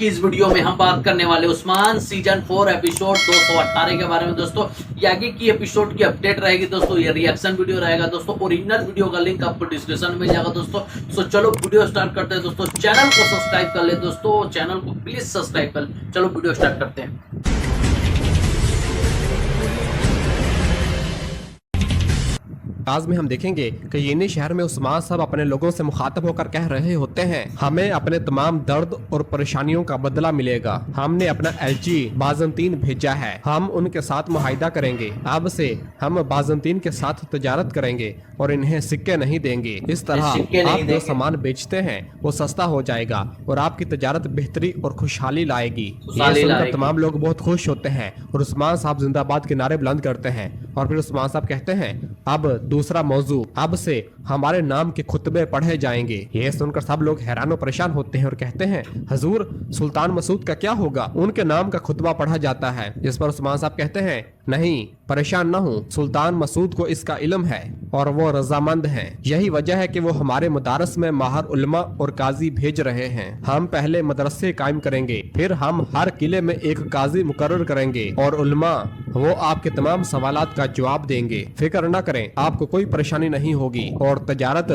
की इस वीडियो में हम बात करने वाले उस्मान सीजन 4 एपिसोड 218 के बारे में दोस्तों। ये आगे की एपिसोड की अपडेट रहेगी दोस्तों, ये रिएक्शन वीडियो रहेगा दोस्तों। ओरिजिनल वीडियो का लिंक आपको डिस्क्रिप्शन में मिल जाएगा दोस्तों। सो चलो वीडियो स्टार्ट करते हैं दोस्तों। चैनल को सब्सक्राइब कर ले दोस्तों, चैनल को प्लीज सब्सक्राइब कर ले। चलो वीडियो स्टार्ट करते हैं। आज में हम देखेंगे कि येनी शहर में उस्मान साहब अपने लोगों से मुखातब होकर कह रहे होते हैं, हमें अपने तमाम दर्द और परेशानियों का बदला मिलेगा। हमने अपना एलची बाजंतीन भेजा है, हम उनके साथ मुआहिदा करेंगे। अब से हम बाजंतीन के साथ तजारत करेंगे और इन्हें सिक्के नहीं देंगे। इस तरह आप जो सामान बेचते हैं वो सस्ता हो जाएगा और आपकी तजारत बेहतरी और खुशहाली लाएगी। ये सुनकर तमाम लोग बहुत खुश होते हैं और उस्मान साहब जिंदाबाद के नारे बुलंद करते हैं। और फिर उस्मान साहब कहते हैं, अब दूसरा मौजू, अब से हमारे नाम के खुतबे पढ़े जाएंगे। ये सुनकर सब लोग हैरान और परेशान होते हैं और कहते हैं, हजूर सुल्तान मसूद का क्या होगा? उनके नाम का खुतबा पढ़ा जाता है। जिस पर उस्मान साहब कहते हैं, नहीं परेशान न हो, सुल्तान मसूद को इसका इल्म है और वो रजामंद हैं। यही वजह है कि वो हमारे मदारस में माहर उलमा और काजी भेज रहे हैं। हम पहले मदरसे कायम करेंगे, फिर हम हर किले में एक काजी मुकर्रर करेंगे और उलमा वो आपके तमाम सवालात का जवाब देंगे। फिक्र न करें, आपको कोई परेशानी नहीं होगी और तजारत,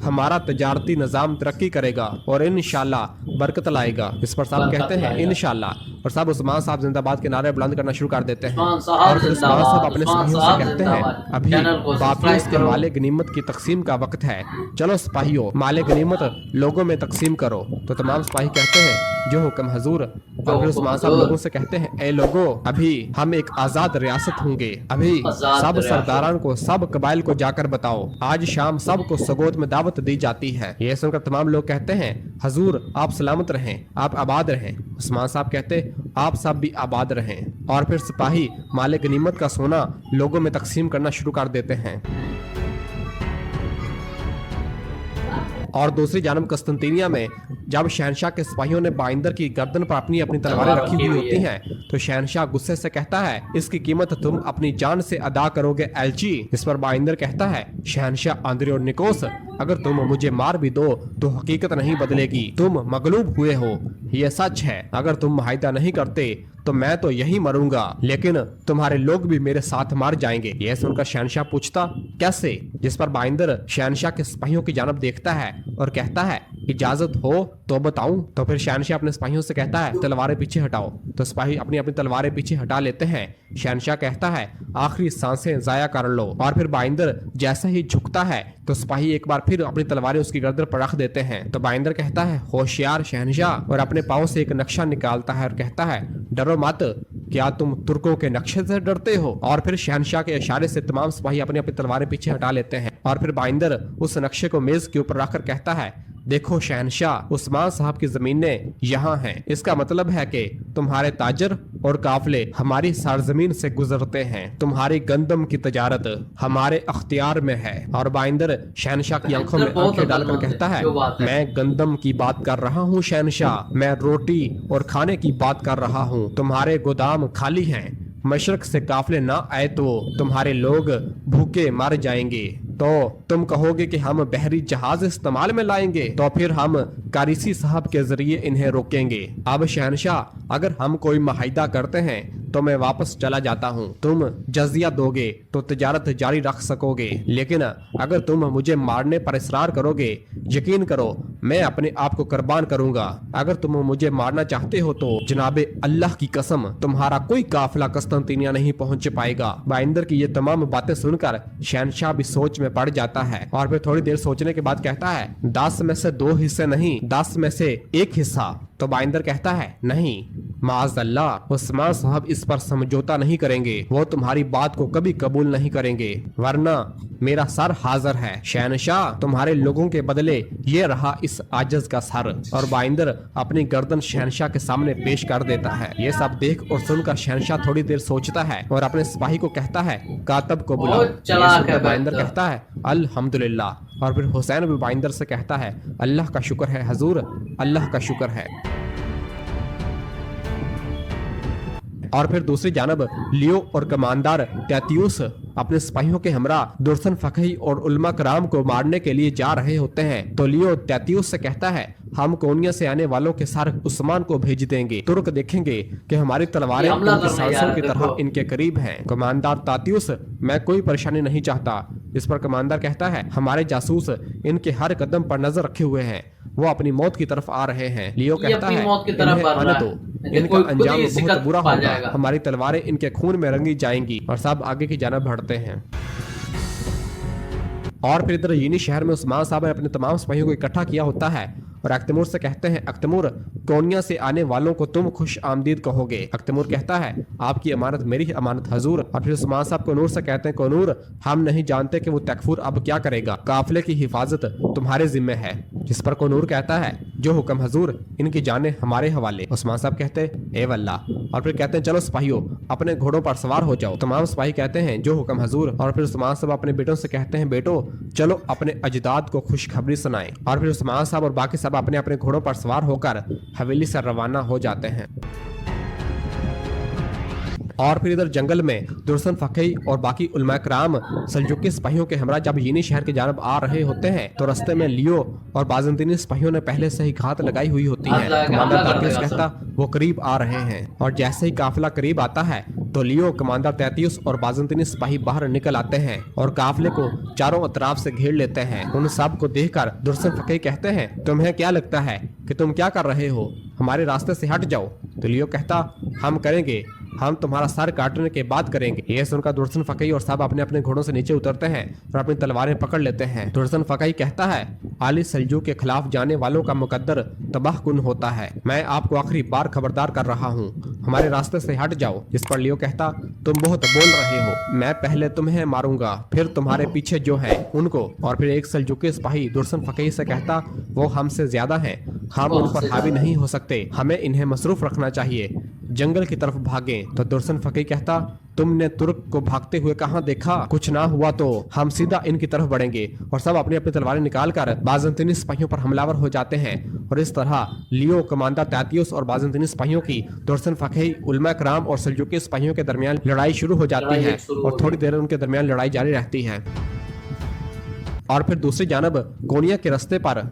हमारा तजारती निजाम तरक्की करेगा और इंशाल्लाह बरकत लाएगा। इस पर साहब कहते हैं इंशाल्लाह, और साहब उस्मान साहब जिंदाबाद के नारे बुलंद करना शुरू कर देते हैं। और फिर उस्मान साहब अपने सिपाहियों से कहते हैं, अभी बाकी इसके माले गनीमत की तकसीम का वक्त है, चलो सिपाहियों माले गनीमत लोगों में तकसीम करो। तो तमाम सिपाही कहते हैं, जो हुक्म हजूर। और फिर उस्मान साहब लोगों से कहते हैं, ए लोगों, अभी हम एक आजाद रियासत होंगे, अभी सब सरदारान को, सब कबाइल को जाकर बताओ, आज शाम सब को सगोत में दावत दी जाती है। ये सुनकर तमाम लोग कहते हैं, हजूर आप सलामत रहें, आप आबाद रहें। उस्मान साहब कहते, आप सब भी आबाद रहें। और फिर सिपाही माले गनीमत का सोना लोगों में तकसीम करना शुरू कर देते हैं। और दूसरी जानब कस्तंतीनिया में जब शहनशाह के सिपाहियों ने बाइंदर की गर्दन पर अपनी अपनी तलवारें रखी हुई होती हैं, तो शहनशाह गुस्से से कहता है, इसकी कीमत तुम अपनी जान से अदा करोगे एलची। इस पर बाइंदर कहता है, शहनशाह आंद्रे और निकोस, अगर तुम मुझे मार भी दो तो हकीकत नहीं बदलेगी, तुम मगलूब हुए हो, ये सच है। अगर तुम मुआहिदा नहीं करते तो मैं तो यही मरूंगा, लेकिन तुम्हारे लोग भी मेरे साथ मार जाएंगे। यह सुनकर शहनशाह पूछता, कैसे? जिस पर बाइंदर शहनशाह के सिपाहियों की जानब देखता है और कहता है, इजाजत हो तो बताऊं। तो फिर शहनशाह अपने सिपाहियों से कहता है, तलवारें पीछे हटाओ। तो सिपाही अपनी अपनी तलवारें पीछे हटा लेते हैं। शहनशाह कहता है, आखिरी सांसें जाया कर लो। और फिर बाइंदर जैसे ही झुकता है तो सिपाही एक बार फिर अपनी तलवारें उसकी गर्दन पर रख देते हैं। तो बाइंदर कहता है, होशियार शहनशाह, और अपने पाँव से एक नक्शा निकालता है और कहता है, डरो मत, क्या तुम तुर्कों के नक्शे से डरते हो? और फिर शहनशाह के इशारे से तमाम सिपाही अपनी अपनी तलवारें पीछे हटा लेते हैं। और फिर बाइंदर उस नक्शे को मेज के ऊपर रखकर कहता है, देखो शहनशाह, उस्मान साहब की जमीनें यहाँ हैं। इसका मतलब है कि तुम्हारे ताजर और काफले हमारी सरजमीन से गुजरते हैं, तुम्हारी गंदम की तजारत हमारे अख्तियार में है। और बाइंदर शहनशाह की आंखों में आंखें डालकर कहता है, मैं गंदम की बात कर रहा हूँ शहनशाह, मैं रोटी और खाने की बात कर रहा हूँ। तुम्हारे गोदाम खाली हैं, मशरक से काफले ना आए तो तुम्हारे लोग भूखे मर जाएंगे। तो तुम कहोगे कि हम बहरी जहाज इस्तेमाल में लाएंगे, तो फिर हम कारिसी साहब के जरिए इन्हें रोकेंगे। अब शहनशाह, अगर हम कोई मुआहिदा करते हैं तो मैं वापस चला जाता हूँ, तुम जजिया दोगे तो तजारत जारी रख सकोगे, लेकिन अगर तुम मुझे मारने पर इसरार करोगे, यकीन करो मैं अपने आप को कुर्बान करूंगा। अगर तुम मुझे मारना चाहते हो तो जनाबे अल्लाह की कसम तुम्हारा कोई काफिला कस्तंतीनिया नहीं पहुंच पाएगा। बाइंदर की ये तमाम बातें सुनकर शहनशाह भी सोच में पड़ जाता है और फिर थोड़ी देर सोचने के बाद कहता है, 10 में से 2 हिस्से नहीं, 10 में से 1 हिस्सा। तो बाइंदर कहता है, नहीं माज़अल्लाह, उस्मान साहब इस पर समझौता नहीं करेंगे, वो तुम्हारी बात को कभी कबूल नहीं करेंगे, वरना मेरा सर हाजिर है। शहनशाह, तुम्हारे लोगों के बदले ये रहा इस आजज का सर। और बाइंदर अपनी गर्दन शहनशाह के सामने पेश कर देता है। ये सब देख और सुनकर शहनशाह थोड़ी देर सोचता है और अपने सिपाही को कहता है, कातब को बुलाओ। बाइंदर कहता है, अल्हम्दुलिल्लाह। और फिर हुसैन भी बाइंदर से कहता है, अल्लाह का शुक्र है हजूर, अल्लाह का शुक्र है। और फिर दूसरी जानब लियो और कमांडर तैतियुस अपने सिपाहियों के हमरा दुर्सन फकही और उलमा कराम को मारने के लिए जा रहे होते हैं। तो लियो तैतियुस से कहता है, हम कोनिया से आने वालों के साथ उस्मान को भेज देंगे। तुर्क देखेंगे कि हमारी तलवारें उनकी सांसों की तरह इनके करीब हैं। कमांडर तैतियुस, मैं कोई परेशानी नहीं चाहता। इस पर कमांडर कहता है, हमारे जासूस इनके हर कदम पर नजर रखे हुए हैं, वो अपनी मौत की तरफ आ रहे हैं। लियो कहता है, इन्हें आने दो, इनका अंजाम बहुत बुरा होगा, हमारी तलवारें इनके खून में रंगी जाएंगी। और सब आगे की जानब बढ़ते हैं। और फिर इधर यीनी शहर में उस्मान साहब ने अपने तमाम सिपाहियों को इकट्ठा किया होता है और अख्तमूर से कहते हैं, अख्तमूर, कोनिया से आने वालों को तुम खुश आमदीद कहोगे। अख्तमूर कहता है, आपकी अमानत मेरी अमानत हजूर। और फिर उस्मान साहब कोनूर से कहते हैं, कोनूर, हम नहीं जानते कि वो तकफूर अब क्या करेगा, काफिले की हिफाजत तुम्हारे जिम्मे है। जिस पर कोनूर कहता है, जो हुक्म हजूर, इनकी जानें हमारे हवाले। उस्मान साहब कहते हैं, ए वल्लाह। और फिर कहते हैं, चलो सिपाहियों, अपने घोड़ों पर सवार हो जाओ। तमाम सिपाही कहते हैं, जो हुक्म हजूर। और फिर उस्मान साहब अपने बेटों से कहते हैं, बेटो चलो अपने अजदाद को खुशखबरी सुनाएं। और फिर उस्मान साहब और बाकी सब अपने अपने घोड़ों पर सवार होकर हवेली से रवाना हो जाते हैं। और फिर इधर जंगल में दुर्सन फकही और बाकी उलमा कराम सल्जुकी सिपाहियों के हमरा जब यीनी शहर की जानब आ रहे होते हैं तो रास्ते में लियो और बाज़ंतीनी सिपाहियों ने पहले से ही घात लगाई हुई होती है। कमांडर तैतियुस कहता, वो करीब आ रहे हैं। और जैसे ही काफिला करीब आता है तो लियो, कमांडर तैतियुस और बाज़ंतीनी सिपाही बाहर निकल आते हैं और काफिले को चारों अतराफ से घेर लेते हैं। उन सब को देखकर दुर्सन फकही कहते हैं, तुम्हें क्या लगता है कि तुम क्या कर रहे हो, हमारे रास्ते से हट जाओ। तो लियो कहता, हम करेंगे, हम तुम्हारा सर काटने के बाद करेंगे। ये सुनकर दुर्सन फकही और सब अपने अपने घोड़ों से नीचे उतरते हैं और अपनी तलवारें पकड़ लेते हैं। दुर्सन फकही कहता है, आली सल्जूक के खिलाफ जाने वालों का मुकद्दर तबाहकुन होता है, मैं आपको आखिरी बार खबरदार कर रहा हूँ, हमारे रास्ते से हट जाओ। जिस पर लियो कहता, तुम बहुत बोल रहे हो, मैं पहले तुम्हें मारूंगा, फिर तुम्हारे पीछे जो है उनको। और फिर एक सल्जूकी सिपाही दुर्सन फकही से कहता, वो हमसे ज्यादा हैं, हम उन पर हावी नहीं हो सकते, हमें इन्हें मसरूफ रखना चाहिए, जंगल की तरफ भागें। तो दुर्सन फकही कहता, तुमने तुर्क को भागते हुए कहाँ देखा, कुछ ना हुआ तो हम सीधा इनकी तरफ बढ़ेंगे। और सब अपनी अपनी तलवारें निकालकर बाज़ंतीनी सिपाहियों पर हमलावर हो जाते हैं। और इस तरह लियो, कमांडर तैतियुस और बाज़ंतीनी सिपाहियों की दुर्सन फकही, उलमा कराम और सल्जुकी सिपाहियों के दरमियान लड़ाई शुरू हो जाती है और थोड़ी देर उनके दरमियान लड़ाई जारी रहती है। और फिर दूसरी जानब कोनिया के रास्ते पर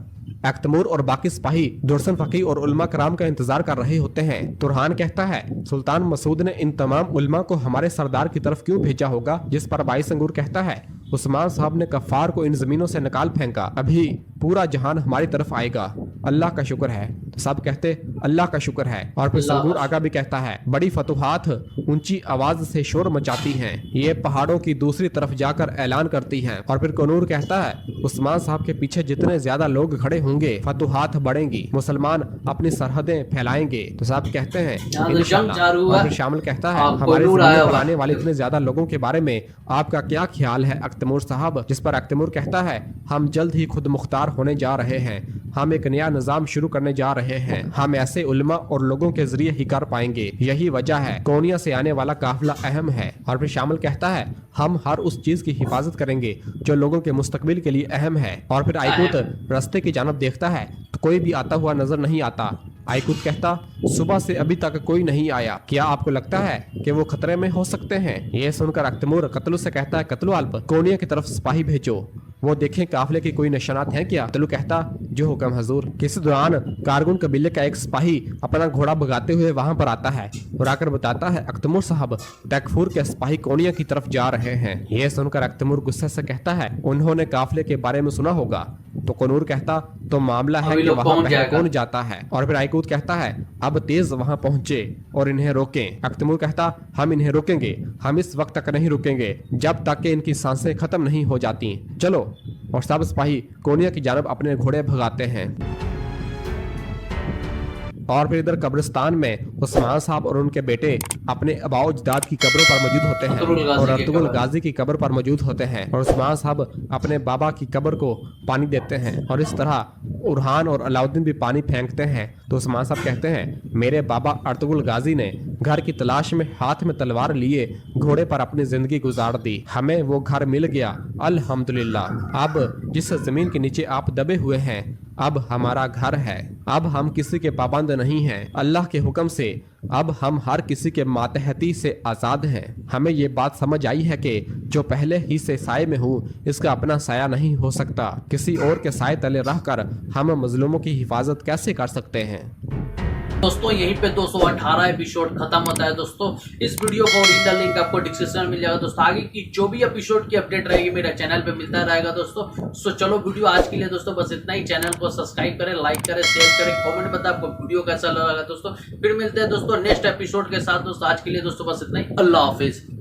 अख्तमूर और बाकी सिपाही दुर्सन फकही और उलमा कराम का इंतजार कर रहे होते हैं। तुरहान कहता है, सुल्तान मसूद ने इन तमाम उलमा को हमारे सरदार की तरफ क्यों भेजा होगा। जिस पर बाई संगूर कहता है, उस्मान साहब ने कफ़ार को इन जमीनों से निकाल फेंका, अभी पूरा जहान हमारी तरफ आएगा, अल्लाह का शुक्र है। तो सब कहते, अल्लाह का शुक्र है। और फिर संगूर आगा भी कहता है, बड़ी फतुहात ऊंची आवाज से शोर मचाती हैं, ये पहाड़ों की दूसरी तरफ जाकर ऐलान करती हैं। और फिर कनूर कहता है, उस्मान साहब के पीछे जितने ज्यादा लोग खड़े होंगे फतुहात बढ़ेंगी, मुसलमान अपनी सरहदें फैलाएंगे। तो सब कहते हैं इंशाअल्लाह। और फिर शामिल कहता है, हमारे ज़मीन पर आने वाले इतने ज्यादा लोगों के बारे में आपका क्या ख्याल है अख्तमूर साहब। जिस पर अख्तमूर कहता है, हम जल्द ही खुद मुख्तार होने जा रहे हैं, हम एक नया निजाम शुरू करने जा रहे हैं, हम ऐसे उलमा और लोगों के जरिए ही कर पाएंगे, यही वजह है कोनिया से आने वाला काफिला अहम है। और फिर शामिल कहता है, हम हर उस चीज की हिफाजत करेंगे जो लोगों के मुस्तकबिल के लिए अहम है। और फिर आइकुत रास्ते की जानब देखता है तो कोई भी आता हुआ नजर नहीं आता। आइकुत कहता, सुबह से अभी तक कोई नहीं आया, क्या आपको लगता है कि वो खतरे में हो सकते हैं। ये सुनकर अख्तमूर कतलू से कहता है, कतलू अल्प, कोनिया की तरफ सिपाही भेजो, वो देखें काफिले की कोई निशानात हैं क्या। कतलू कहता, जो हुक्म हजूर। किसी दौरान कारगुन कबीले का एक सिपाही अपना घोड़ा भगाते हुए वहां पर आता है और आकर बताता है, अख्तमूर साहब, तकफूर के सिपाही कोनिया की तरफ जा रहे हैं। ये सुनकर अख्तमूर गुस्से से कहता है, उन्होंने काफिले के बारे में सुना होगा। तो कनूर कहता, तो मामला है कि वहां पहले कौन जाता है। और फिर आइकूत कहता है, अब तेज वहां पहुंचे और इन्हें रोकें। अख्तमूर कहता, हम इन्हें रोकेंगे, हम इस वक्त तक नहीं रुकेंगे जब तक कि इनकी सांसें खत्म नहीं हो जाती, चलो। और सब सिपाही कोनिया की जानब अपने घोड़े भगाते हैं। और फिर इधर कब्रिस्तान में उस्मान साहब और उनके बेटे अपने अबाओ अजदाद की कब्रों पर मौजूद होते हैं और अर्तुगरुल गाजी की कब्र पर मौजूद होते हैं। और उस्मान साहब अपने बाबा की कब्र को पानी देते हैं और इस तरह उरहान और अलाउद्दीन भी पानी फेंकते हैं। तो उस्मान साहब कहते हैं, मेरे बाबा अर्तुगरुल गाजी ने घर की तलाश में हाथ में तलवार लिए घोड़े पर अपनी जिंदगी गुजार दी, हमें वो घर मिल गया, अल्हम्दुलिल्लाह। अब जिस जमीन के नीचे आप दबे हुए हैं अब हमारा घर है। अब हम किसी के पाबंद नहीं हैं। अल्लाह के हुक्म से अब हम हर किसी के मातहती से आज़ाद हैं। हमें ये बात समझ आई है कि जो पहले ही से साए में हूँ इसका अपना साया नहीं हो सकता। किसी और के साए तले रहकर हम मजलूमों की हिफाजत कैसे कर सकते हैं। दोस्तों यहीं पे 218 एपिसोड खत्म होता है दोस्तों। इस वीडियो का ओरिजिनल लिंक आपको डिस्क्रिप्शन में मिल जाएगा दोस्तों। आगे की जो भी एपिसोड की अपडेट रहेगी मेरे चैनल पे मिलता रहेगा दोस्तों। सो चलो वीडियो आज के लिए दोस्तों बस इतना ही। चैनल को सब्सक्राइब करें, लाइक करें, शेयर करें, कमेंट बताएं आपको वीडियो कैसा लगा दोस्तों। फिर मिलते हैं दोस्तों नेक्स्ट एपिसोड के साथ दोस्तों। आज के लिए दोस्तों बस इतना ही। अल्लाह हाफिज।